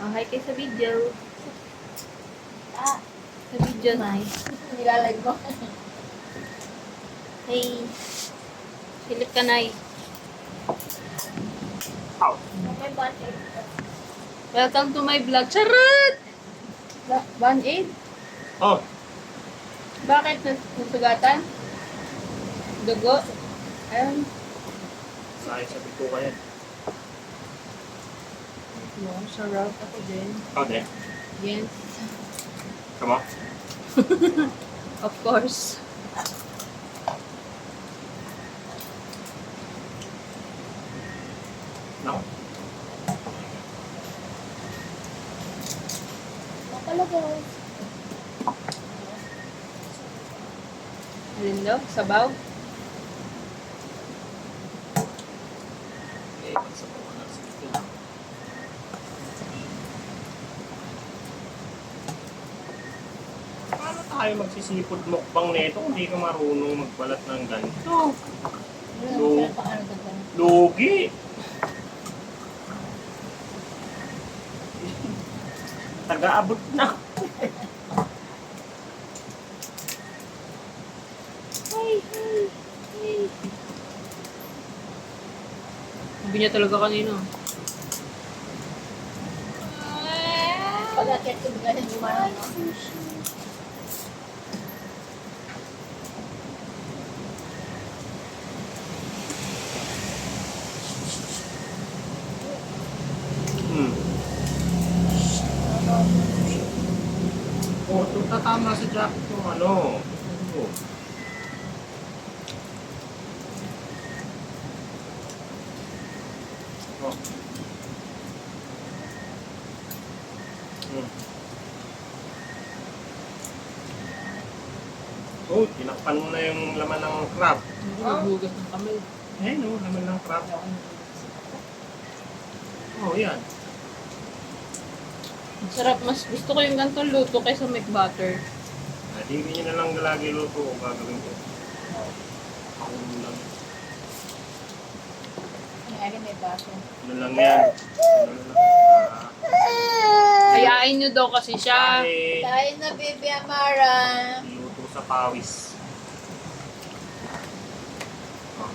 Hi kayo sa video. Ah, Sa video, Nay. nilalag mo. Hey. Silip ka, Nay. Ow. Okay, bante. Welcome to my vlog. Charot! 1-8? Oh, Bakit? Nasugatan? Dugo? Ayun. sakit sa bito ka yan. Wow, sarap ako din. Okay, Yes. come on. Of course. No. Makalagay. Alin daw? Sabaw? Okay, sa mga nasa ito. Paano tayo magsisipod mukbang nito kung hindi ka marunong magbalat ng ganito? Ano pa ano ka ba? Lugi! Taga-abot na. Hey, hey, hey. Sabi niya talaga kanina. Pag-akit ko bigla na lumana, no? Hmm. Oh, tatama sa Jack yung ano. Oh. Oh. Hmm. Oh, tinakpan mo na yung laman ng crab. Hindi maghugas ng kamay. Eh, no, laman ng crab. Oh, yan. Sarap. Mas gusto ko yung ganitong luto kaysa make butter. Hindi nyo na lang lagi luto o gagawin ko. Ako lang. Nangyari may baso. Ano lang yan. Ano lang. Hayain nyo daw kasi siya. Kahit Kain na, baby Amara. luto sa pawis. Oh.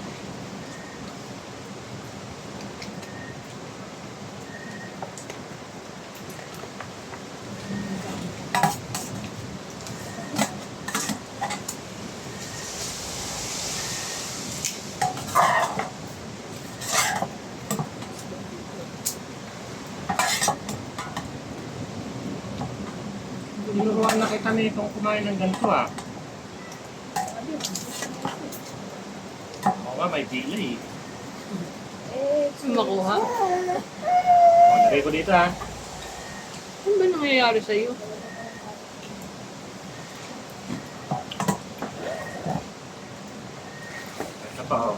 Tinuruan na kita nitong kumain ng ganito ah. Oo nga, may delay. Makuha. O, lagay ko dito ah. Ano ba nangyayari sa'yo? Ito pa oh.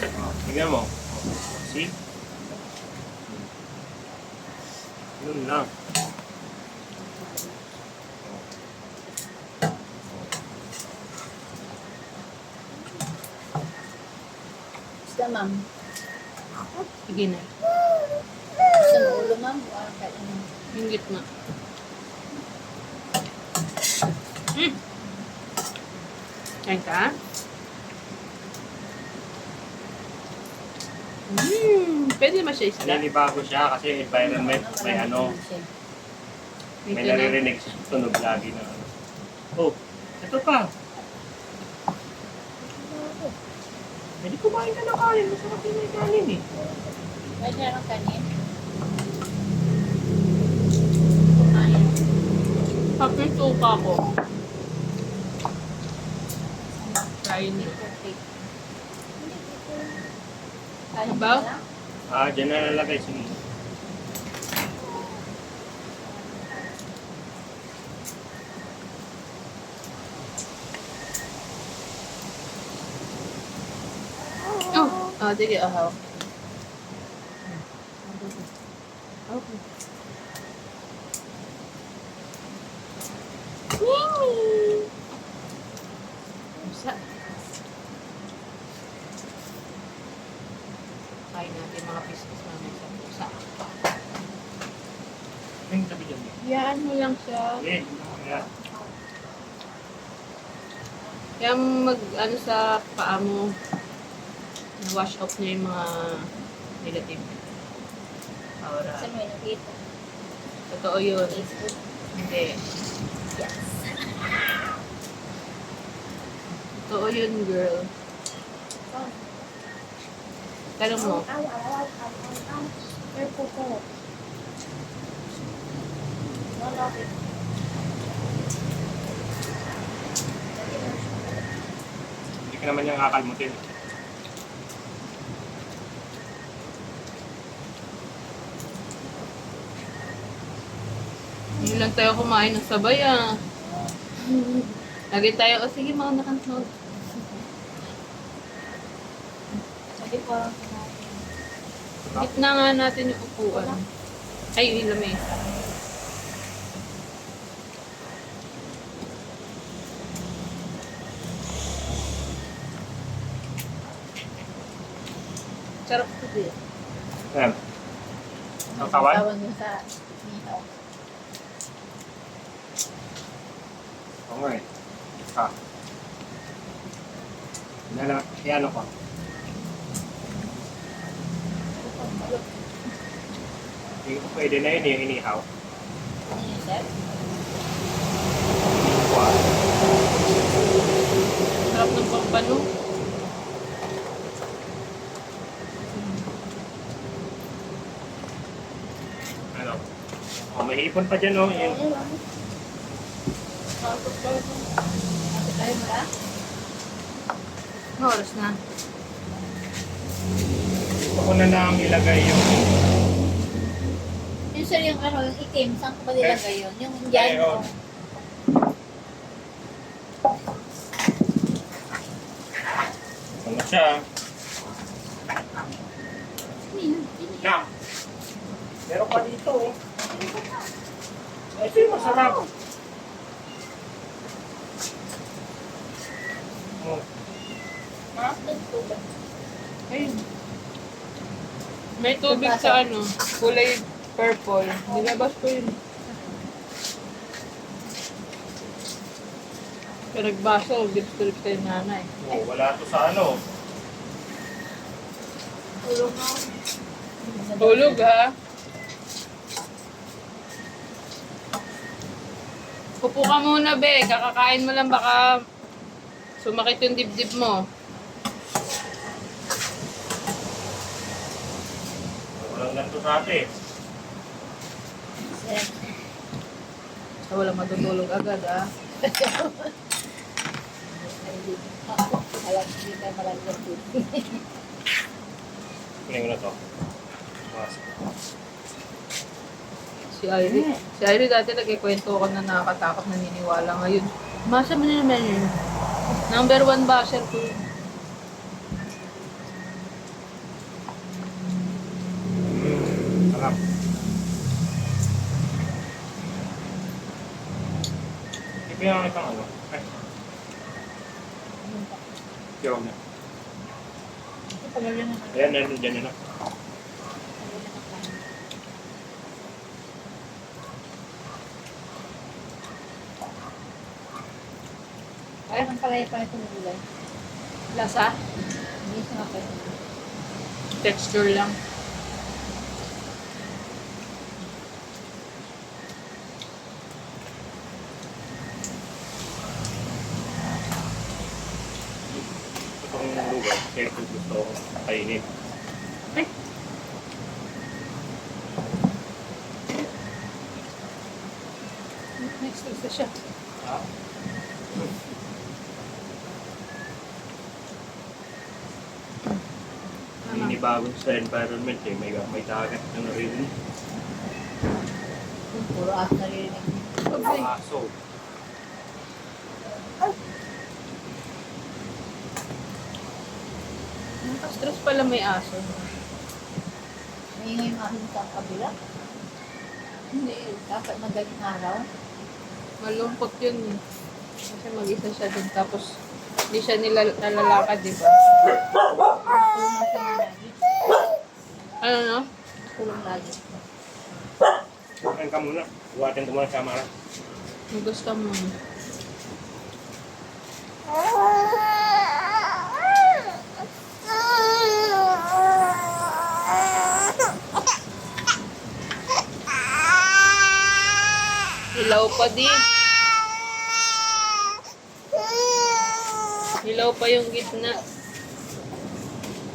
Oh, tingnan mo. Oh, see? Yun lang. Basta, ma'am. Sige na. Basta ng ulo, ma'am. Wala kahit ano. Yung gitna. Mm. Kain ka? Pwede naman siya isda. Naninibago siya kasi environment may ano, may naririnig sa tunog lagi na ano. Oh, ito pa. Hindi kumain ka ng kanin. Masarap yung may kanin eh. May siya ng kanin. Kumain. Tapos suka ko. Kain niyo. Kanin Ba? ka lang? Ah, dyan na nalagay. Sige. Oh, sige, ahaw. Okay. Mimi! Isa. Kain natin mga business namin sa pusa. Yung tabi dyan. Hayaan mo lang siya. Eh, yan. Kaya ano sa paa mo, na-wash off niya yung mga negative aura. Saan mo yung nakita? Totoo yun. Facebook? Hindi. Yes. Totoo yun, girl. Tanong mo. Pero po. Malapit. Hindi ka naman niyang kakalmutin. Hindi lang tayo kumain ng sabay ah. Lagi tayo, sige mga nakantog. Sabi ko lang sa natin. Gitna nga natin yung upuan. Ay, yung lamay. Sarap ko din. Yan. Ang kawan? Tawan mo sa nihaw. Oo nga eh. Ah. Yan ako. Hindi ko pwede na yun yung inihaw. Ano yun, sir? Wow. Sarap ng pampano. Ano? Oh, may ipon pa dyan, oh. Yung Tapos tayo mo lang? Ano oras na? gusto ko na lang ilagay yung... Yung sir, yung ano, yung itim, saan ko ba nilagay yun? Yung Indian Ayun. ko. Ano siya? Na! Meron pa dito, oh. Ito yung masarap. Oh. Ayun. May tubig sa ano, kulay purple. Nilabas ko yun. Pero nagbaso, gips-gips kayo nanay. Oh, wala to sa ano. Tulong mo. Tulog ha? Upo ka muna be, kakakain mo lang baka sumakit yung dibdib mo. Walang ganito sa atin. Sir. So, walang matutulog agad ha. Alam, hindi tayo malagyan dito. Kunin ko na to. Mas. Si Irie dati nagkikwento ko na nakakatakot, naniniwala ngayon. Masa mo na naman yun. Number 1 basher ko yun. Sarap. Ipinang itong ano. Ay, yun na. Paglalyan na Ayan, nandun dyan na. Kaya ang palaya pa itong gulay. Lasa? Hindi siya mapasok. Texture lang. Itong lugar, kaya kung gusto ko kainin. Ay! Next week na siya. Ha? Ninibagon sa environment eh. May dagat na narinig. Puro as narinig. Okay. Aso. Stress pala may aso. May ngayon ahin sa kabila. Hindi. Dapat madaling araw. Malungkot yun eh. Kasi mag-isa siya dun. Tapos, hindi siya nalalakad, di ba? Tulong na siya lagi. Ano no? Tulong lagi. Kain ka muna. Buhatin ko muna sa Mara. Hugas ka muna. Hilaw pa din. Hilaw pa yung gitna.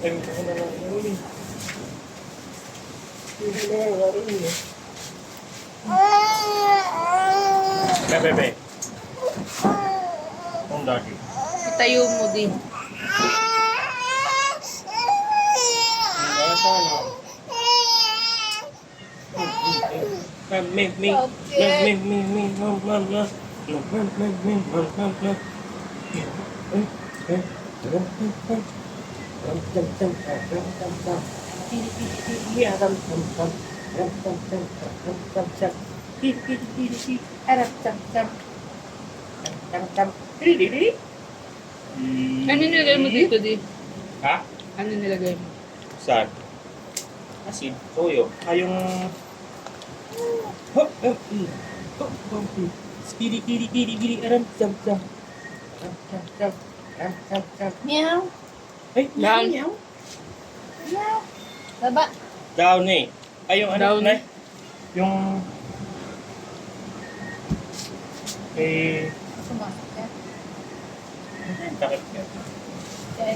Ay, ito ko na lang yun. Hindi na lang laro yun. Bebe. Ang dati. Itayo mo din. Ano nilagay mo dito, di? Ha? Ano nilagay mo? Saan? Asin, toyo. Yung... Skiri, aram, sam. Meow. Ay, Down. Meow. Baba. down eh. Ay, yung ano, Down. Nay? Yung... Eh... Sumasok ka. Takip ka. Kaya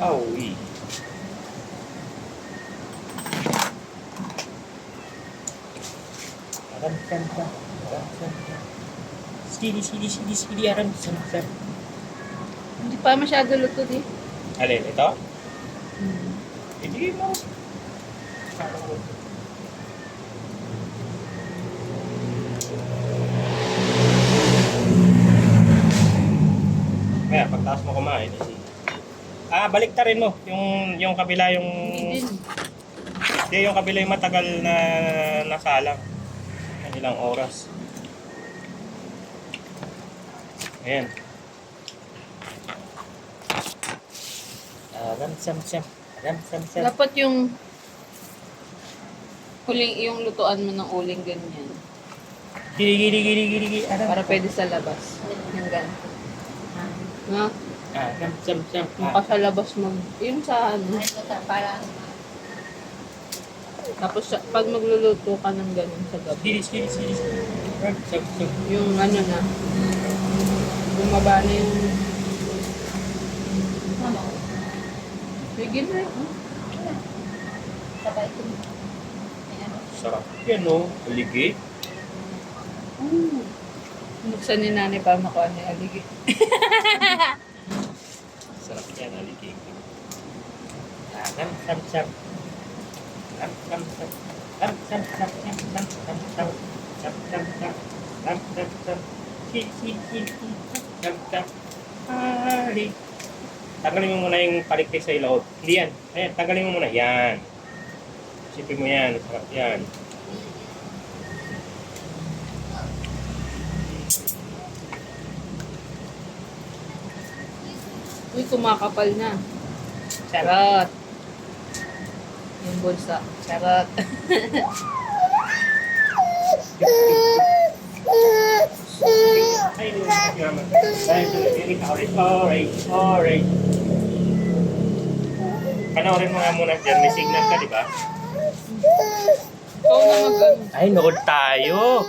Awi. Aram, sam. Skiri, aram, sam. Hindi pa masyado luto, di? Alin, ito? Hindi mo. Kaya, pagtaas mo kumain, balik rin mo. Yung kabila yung... Hindi din. Hindi, yung kabila yung matagal na nasalang. Ng ilang oras. Ayan. Ram-sam-sam. Dapat yung yung lutuan mo ng uling ganyan. Giri. Para pwede sa labas. Yung ganito. No? Ram-sam-sam. Maka sa labas mag... Yung sa ano. ito ta parang Tapos pag magluluto ka ng ganun sa gabi. Giri. Ram-sam-sam. Yung ano na. Bumaba na yung... ano. Sige na. Sabay ito. Ayan. Sarap. Yan o. Aligid. Buksan ni nanay para makuha niya aligi. Sarap yan, aligid. Ram-sam-sam. Tanggalin mo muna yung palikpik sa ilaw. Hindi yan. Ayan, tanggalin mo muna. Yan. Sipin mo yan. Sarap yan. Uy, kumakapal na. Charot. Yung bulsa. Charot. Ay, orange. Panoorin mo nga muna dyan. May signal ka, di ba? Ikaw na mag-ano. Ay, nood tayo.